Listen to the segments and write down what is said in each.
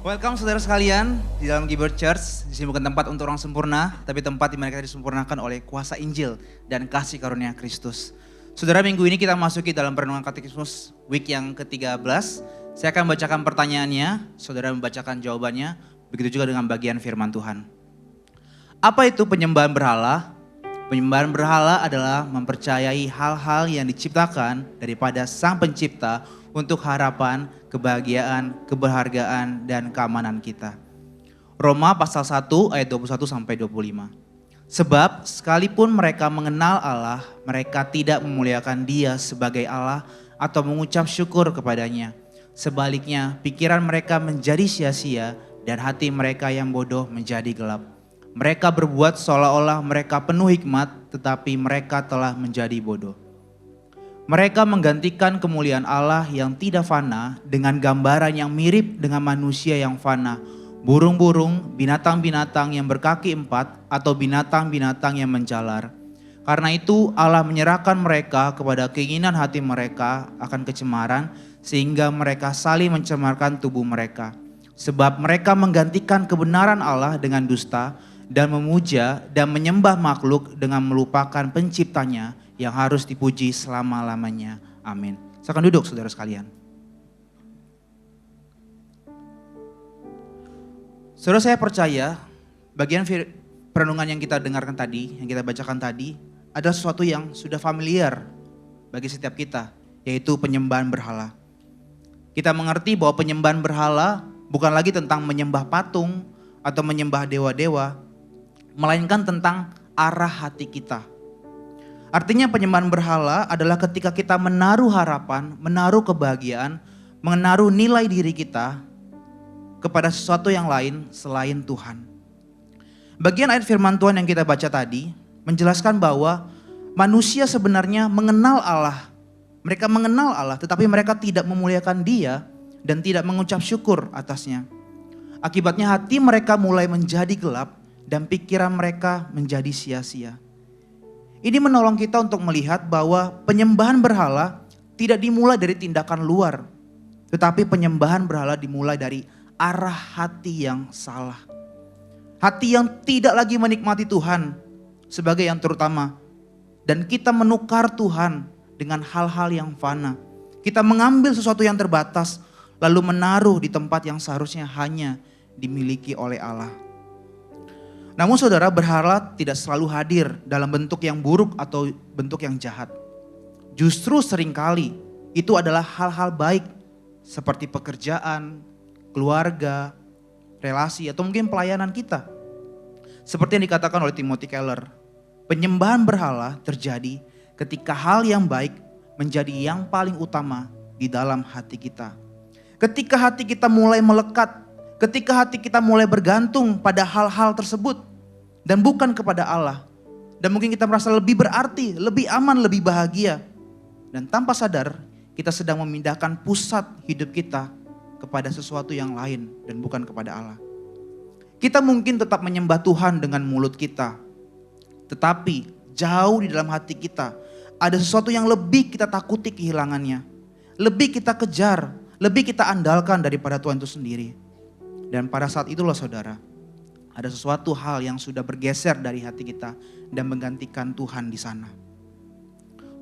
Welcome saudara sekalian di dalam Giber Church. Di sini bukan tempat untuk orang sempurna, tapi tempat di mana kita disempurnakan oleh kuasa Injil dan kasih karunia Kristus. Saudara, minggu ini kita masuki dalam perenungan katekismus week yang ke-13. Saya akan bacakan pertanyaannya, saudara membacakan jawabannya, begitu juga dengan bagian firman Tuhan. Apa itu penyembahan berhala? Penyembahan berhala adalah mempercayai hal-hal yang diciptakan daripada Sang Pencipta untuk harapan, kebahagiaan, keberhargaan, dan keamanan kita. Roma pasal 1 ayat 21 sampai 25. Sebab sekalipun mereka mengenal Allah, mereka tidak memuliakan Dia sebagai Allah atau mengucap syukur kepadanya. Sebaliknya, pikiran mereka menjadi sia-sia dan hati mereka yang bodoh menjadi gelap. Mereka berbuat seolah-olah mereka penuh hikmat, tetapi mereka telah menjadi bodoh. Mereka menggantikan kemuliaan Allah yang tidak fana dengan gambaran yang mirip dengan manusia yang fana, burung-burung, binatang-binatang yang berkaki 4, atau binatang-binatang yang menjalar. Karena itu Allah menyerahkan mereka kepada keinginan hati mereka akan kecemaran, sehingga mereka saling mencemarkan tubuh mereka. Sebab mereka menggantikan kebenaran Allah dengan dusta, dan memuja dan menyembah makhluk dengan melupakan penciptanya yang harus dipuji selama-lamanya. Amin. Silakan duduk saudara sekalian. Saudara, saya percaya bagian perenungan yang kita dengarkan tadi, yang kita bacakan tadi, adalah sesuatu yang sudah familiar bagi setiap kita, yaitu penyembahan berhala. Kita mengerti bahwa penyembahan berhala bukan lagi tentang menyembah patung atau menyembah dewa-dewa, melainkan tentang arah hati kita. Artinya penyembahan berhala adalah ketika kita menaruh harapan, menaruh kebahagiaan, menaruh nilai diri kita kepada sesuatu yang lain selain Tuhan. Bagian ayat firman Tuhan yang kita baca tadi menjelaskan bahwa manusia sebenarnya mengenal Allah. Mereka mengenal Allah, tetapi mereka tidak memuliakan Dia dan tidak mengucap syukur atasnya. Akibatnya hati mereka mulai menjadi gelap dan pikiran mereka menjadi sia-sia. Ini menolong kita untuk melihat bahwa penyembahan berhala tidak dimulai dari tindakan luar, tetapi penyembahan berhala dimulai dari arah hati yang salah. Hati yang tidak lagi menikmati Tuhan sebagai yang terutama, dan kita menukar Tuhan dengan hal-hal yang fana. Kita mengambil sesuatu yang terbatas lalu menaruh di tempat yang seharusnya hanya dimiliki oleh Allah. Namun saudara, berhala tidak selalu hadir dalam bentuk yang buruk atau bentuk yang jahat. Justru seringkali itu adalah hal-hal baik seperti pekerjaan, keluarga, relasi, atau mungkin pelayanan kita. Seperti yang dikatakan oleh Timothy Keller, penyembahan berhala terjadi ketika hal yang baik menjadi yang paling utama di dalam hati kita. Ketika hati kita mulai melekat, ketika hati kita mulai bergantung pada hal-hal tersebut dan bukan kepada Allah. Dan mungkin kita merasa lebih berarti, lebih aman, lebih bahagia. Dan tanpa sadar kita sedang memindahkan pusat hidup kita kepada sesuatu yang lain dan bukan kepada Allah. Kita mungkin tetap menyembah Tuhan dengan mulut kita, tetapi jauh di dalam hati kita ada sesuatu yang lebih kita takuti kehilangannya, lebih kita kejar, lebih kita andalkan daripada Tuhan itu sendiri. Dan pada saat itulah saudara, ada sesuatu hal yang sudah bergeser dari hati kita dan menggantikan Tuhan di sana.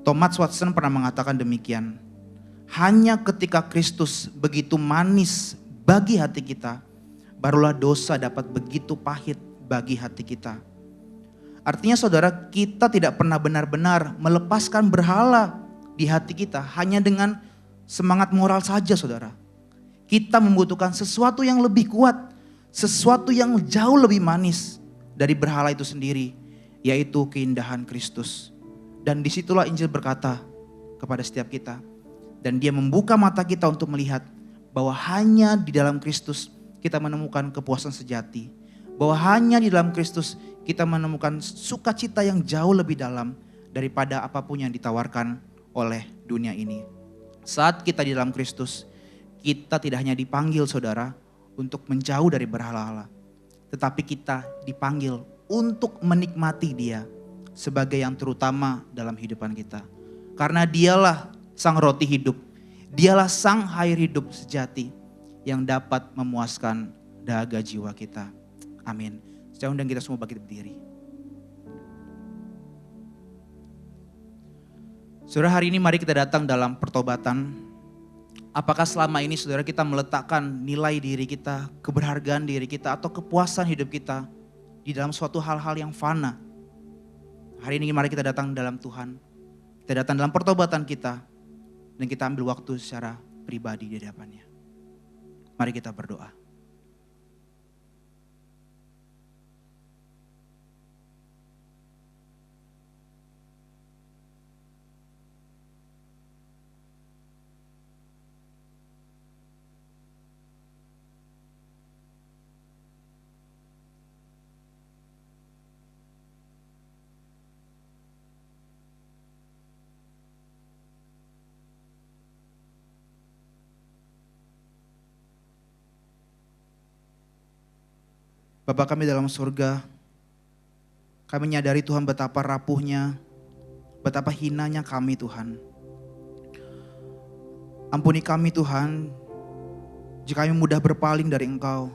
Thomas Watson pernah mengatakan demikian, hanya ketika Kristus begitu manis bagi hati kita, barulah dosa dapat begitu pahit bagi hati kita. Artinya saudara, kita tidak pernah benar-benar melepaskan berhala di hati kita hanya dengan semangat moral saja saudara. Kita membutuhkan sesuatu yang lebih kuat, sesuatu yang jauh lebih manis dari berhala itu sendiri, yaitu keindahan Kristus. Dan disitulah Injil berkata kepada setiap kita, dan Dia membuka mata kita untuk melihat bahwa hanya di dalam Kristus kita menemukan kepuasan sejati, bahwa hanya di dalam Kristus kita menemukan sukacita yang jauh lebih dalam daripada apapun yang ditawarkan oleh dunia ini. Saat kita di dalam Kristus, kita tidak hanya dipanggil saudara untuk menjauh dari berhala-hala, tetapi kita dipanggil untuk menikmati Dia sebagai yang terutama dalam kehidupan kita. Karena Dialah sang roti hidup, Dialah sang air hidup sejati yang dapat memuaskan dahaga jiwa kita. Amin. Saya undang kita semua bangkit berdiri. Saudara, hari ini mari kita datang dalam pertobatan. Apakah selama ini saudara kita meletakkan nilai diri kita, keberhargaan diri kita, atau kepuasan hidup kita di dalam suatu hal-hal yang fana? Hari ini mari kita datang dalam Tuhan. Kita datang dalam pertobatan kita. Dan kita ambil waktu secara pribadi di hadapannya. Mari kita berdoa. Bapa kami dalam surga, kami menyadari Tuhan betapa rapuhnya, betapa hinanya kami Tuhan. Ampuni kami Tuhan, jika kami mudah berpaling dari Engkau.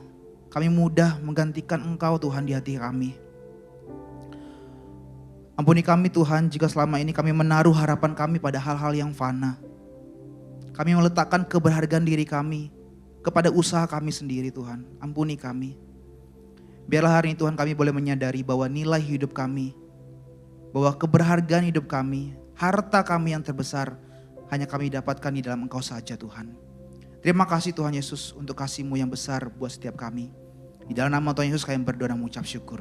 Kami mudah menggantikan Engkau Tuhan di hati kami. Ampuni kami Tuhan, jika selama ini kami menaruh harapan kami pada hal-hal yang fana. Kami meletakkan keberhargaan diri kami kepada usaha kami sendiri Tuhan. Ampuni kami. Biarlah hari ini Tuhan kami boleh menyadari bahwa nilai hidup kami, bahwa keberhargaan hidup kami, harta kami yang terbesar hanya kami dapatkan di dalam Engkau saja Tuhan. Terima kasih Tuhan Yesus untuk kasih-Mu yang besar buat setiap kami. Di dalam nama Tuhan Yesus kami berdoa dan mengucap syukur.